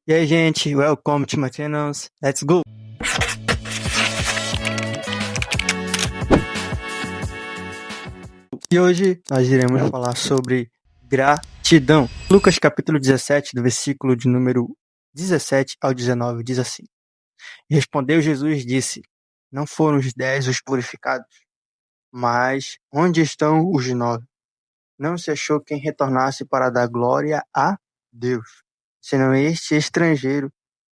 E aí, gente, welcome to my channel. Let's go! E hoje nós iremos falar sobre gratidão. Lucas capítulo 17, do versículo de número 17 ao 19, diz assim: E respondeu Jesus, disse: Não foram os 10 os purificados, mas onde estão os 9? Não se achou quem retornasse para dar glória a Deus, senão este estrangeiro.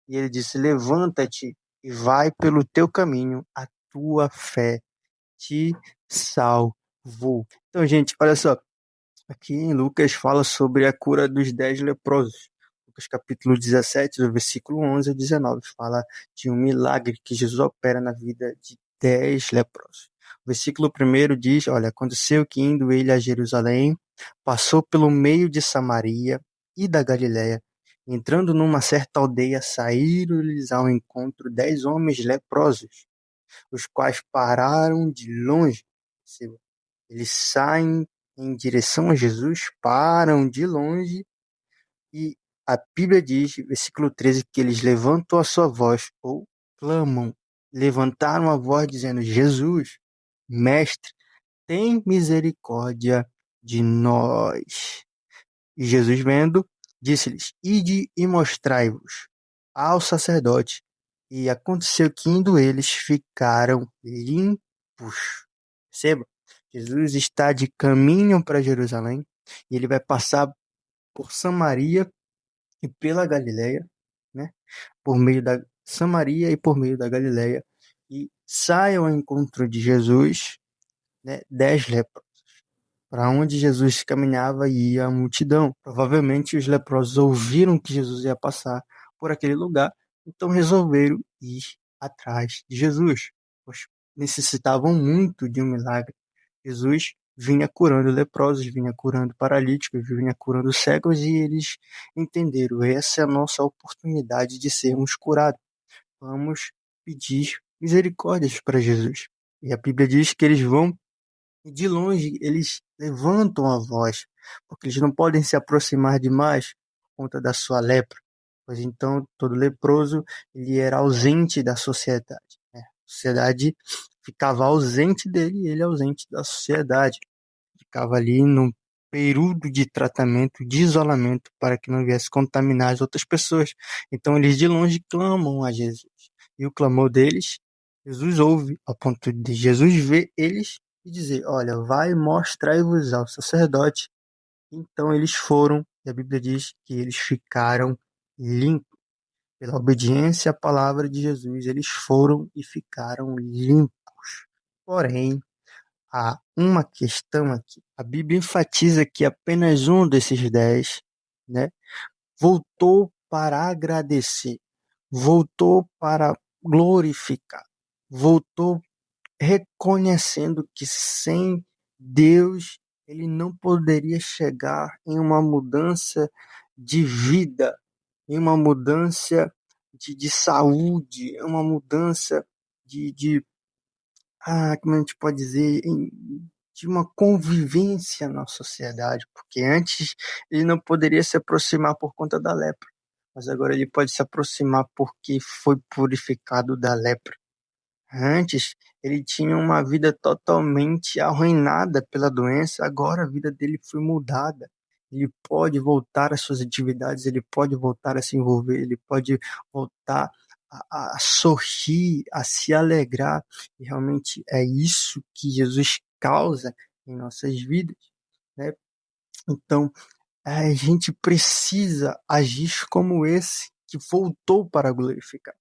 E ele disse: Levanta-te e vai pelo teu caminho, a tua fé te salvou. Então, gente, olha só. Aqui em Lucas fala sobre a cura dos 10 leprosos. Lucas capítulo 17, do versículo 11 ao 19, fala de um milagre que Jesus opera na vida de 10 leprosos. O versículo 1 diz, olha, aconteceu que indo ele a Jerusalém, passou pelo meio de Samaria e da Galiléia. Entrando numa certa aldeia, saíram-lhes ao encontro 10 homens leprosos, os quais pararam de longe. Eles saem em direção a Jesus, param de longe e a Bíblia diz, versículo 13, que eles levantam a sua voz ou clamam. Levantaram a voz dizendo: Jesus, Mestre, tem misericórdia de nós. E Jesus vendo, disse-lhes: Ide e mostrai-vos ao sacerdote. E aconteceu que indo eles ficaram limpos. Perceba, Jesus está de caminho para Jerusalém e ele vai passar por Samaria e pela Galileia, né? Por meio da Samaria e por meio da Galileia, e sai ao encontro de Jesus, né? 10 leprosos. Para onde Jesus caminhava ia a multidão. Provavelmente os leprosos ouviram que Jesus ia passar por aquele lugar, então resolveram ir atrás de Jesus, pois necessitavam muito de um milagre. Jesus vinha curando leprosos, vinha curando paralíticos, vinha curando cegos, e eles entenderam: essa é a nossa oportunidade de sermos curados. Vamos pedir misericórdias para Jesus. E a Bíblia diz que eles vão e de longe eles levantam a voz, porque eles não podem se aproximar demais por conta da sua lepra, pois então todo leproso ele era ausente da sociedade, né? A sociedade ficava ausente dele e ele ausente da sociedade. Ficava ali num período de tratamento, de isolamento, para que não viesse contaminar as outras pessoas. Então eles de longe clamam a Jesus. E o clamor deles, Jesus ouve, ao ponto de Jesus ver eles e dizer: Olha, vai mostrai-vos ao sacerdote. Então eles foram, e a Bíblia diz que eles ficaram limpos. Pela obediência à palavra de Jesus, eles foram e ficaram limpos. Porém, há uma questão aqui. A Bíblia enfatiza que apenas um desses 10, né, voltou para agradecer, voltou para glorificar, voltou reconhecendo que sem Deus ele não poderia chegar em uma mudança de vida, em uma mudança de saúde, em uma mudança de como a gente pode dizer, de uma convivência na sociedade, porque antes ele não poderia se aproximar por conta da lepra, mas agora ele pode se aproximar porque foi purificado da lepra. Antes, ele tinha uma vida totalmente arruinada pela doença, agora a vida dele foi mudada. Ele pode voltar às suas atividades, ele pode voltar a se envolver, ele pode voltar a sorrir, a se alegrar. E realmente é isso que Jesus causa em nossas vidas, né? Então, a gente precisa agir como esse que voltou para glorificar,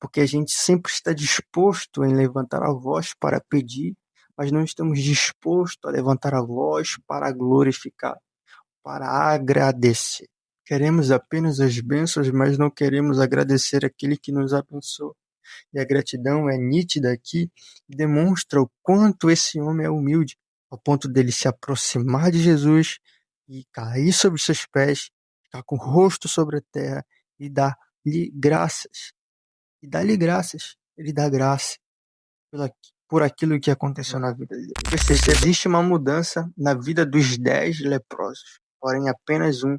porque a gente sempre está disposto em levantar a voz para pedir, mas não estamos dispostos a levantar a voz para glorificar, para agradecer. Queremos apenas as bênçãos, mas não queremos agradecer aquele que nos abençoou. E a gratidão é nítida aqui e demonstra o quanto esse homem é humilde, ao ponto dele se aproximar de Jesus e cair sobre seus pés, ficar com o rosto sobre a terra e dar-lhe graças. E dá-lhe graças. Ele dá graça por aquilo que aconteceu na vida dele. Percebe? Existe uma mudança na vida dos 10 leprosos, porém apenas um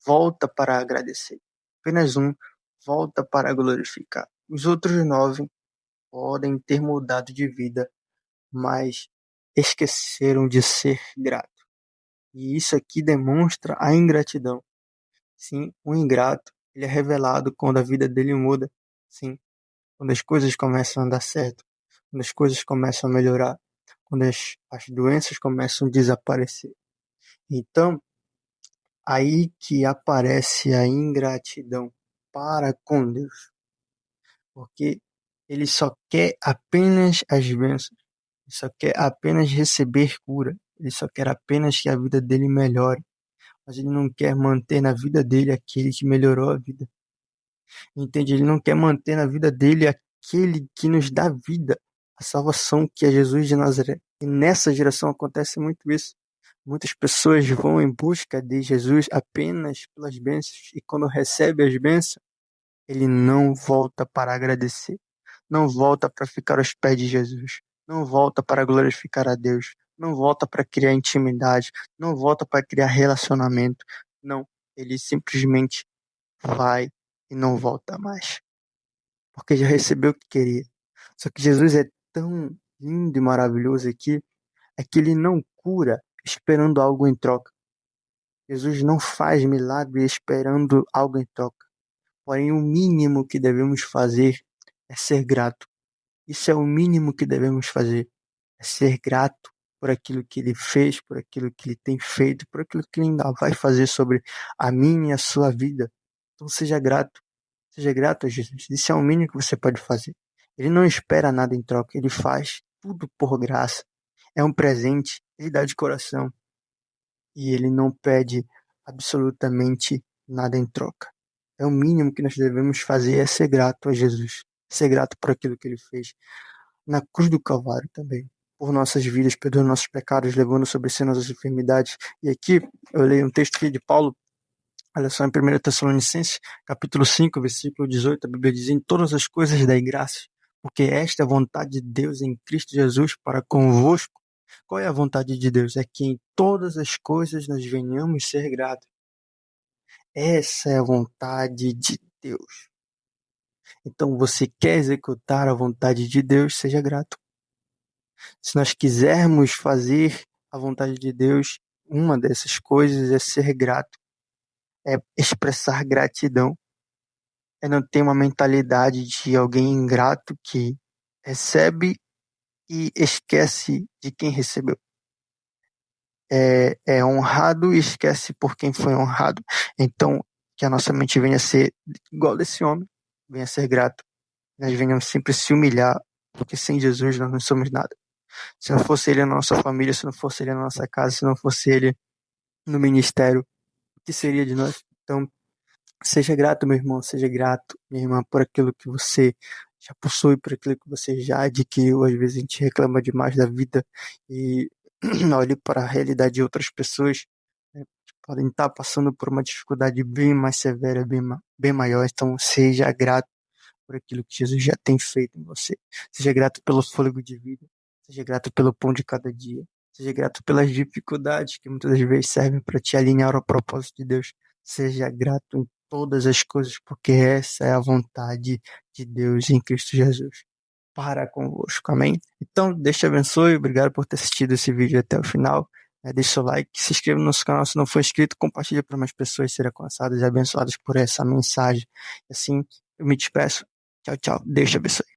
volta para agradecer. apenas um volta para glorificar. Os outros 9 podem ter mudado de vida, mas esqueceram de ser grato. E isso aqui demonstra a ingratidão. Sim, o ingrato, ele é revelado quando a vida dele muda. Sim, quando as coisas começam a dar certo, quando as coisas começam a melhorar, quando as doenças começam a desaparecer. Então, aí que aparece a ingratidão para com Deus, porque ele só quer apenas as bênçãos, ele só quer apenas receber cura, ele só quer apenas que a vida dele melhore, mas ele não quer manter na vida dele aquele que melhorou a vida. Entende? Ele não quer manter na vida dele aquele que nos dá vida, a salvação que é Jesus de Nazaré. E nessa geração acontece muito isso. Muitas pessoas vão em busca de Jesus apenas pelas bênçãos, e quando recebe as bênçãos, ele não volta para agradecer, não volta para ficar aos pés de Jesus, não volta para glorificar a Deus, não volta para criar intimidade, não volta para criar relacionamento. Não, ele simplesmente vai e não volta mais, porque já recebeu o que queria. Só que Jesus é tão lindo e maravilhoso aqui, é que ele não cura esperando algo em troca. Jesus não faz milagre esperando algo em troca. Porém, o mínimo que devemos fazer é ser grato. Isso é o mínimo que devemos fazer. É ser grato por aquilo que ele fez, por aquilo que ele tem feito, por aquilo que ele ainda vai fazer sobre a minha e a sua vida. Então seja grato. Seja grato a Jesus. Isso é o mínimo que você pode fazer. Ele não espera nada em troca. Ele faz tudo por graça. É um presente. Ele dá de coração. E ele não pede absolutamente nada em troca. É o mínimo que nós devemos fazer, é ser grato a Jesus. Ser grato por aquilo que ele fez na cruz do Calvário também, por nossas vidas, perdoando nossos pecados, levando sobre si nossas enfermidades. E aqui eu leio um texto aqui de Paulo, olha só, em 1 Tessalonicenses, capítulo 5, versículo 18, a Bíblia diz: em todas as coisas dai graças, porque esta é a vontade de Deus em Cristo Jesus para convosco. Qual é a vontade de Deus? É que em todas as coisas nós venhamos ser gratos. Essa é a vontade de Deus. Então, você quer executar a vontade de Deus, seja grato. Se nós quisermos fazer a vontade de Deus, uma dessas coisas é ser grato, é expressar gratidão, é não ter uma mentalidade de alguém ingrato que recebe e esquece de quem recebeu. É honrado e esquece por quem foi honrado. Então, que a nossa mente venha a ser igual desse homem, venha a ser grato. Nós venhamos sempre se humilhar, porque sem Jesus nós não somos nada. Se não fosse ele na nossa família, se não fosse ele na nossa casa, se não fosse ele no ministério, o que seria de nós? Então, seja grato, meu irmão, seja grato, minha irmã, por aquilo que você já possui, por aquilo que você já adquiriu. Às vezes a gente reclama demais da vida e olhe para a realidade de outras pessoas, né, que podem estar passando por uma dificuldade bem mais severa, bem maior. Então, seja grato por aquilo que Jesus já tem feito em você. Seja grato pelo fôlego de vida. Seja grato pelo pão de cada dia. Seja grato pelas dificuldades que muitas das vezes servem para te alinhar ao propósito de Deus. Seja grato em todas as coisas, porque essa é a vontade de Deus em Cristo Jesus para convosco. Amém? Então, Deus te abençoe. Obrigado por ter assistido esse vídeo até o final. Deixe seu like, se inscreva no nosso canal se não for inscrito, compartilhe para mais pessoas serem alcançadas e abençoadas por essa mensagem. Assim, eu me despeço. Tchau, tchau. Deus te abençoe.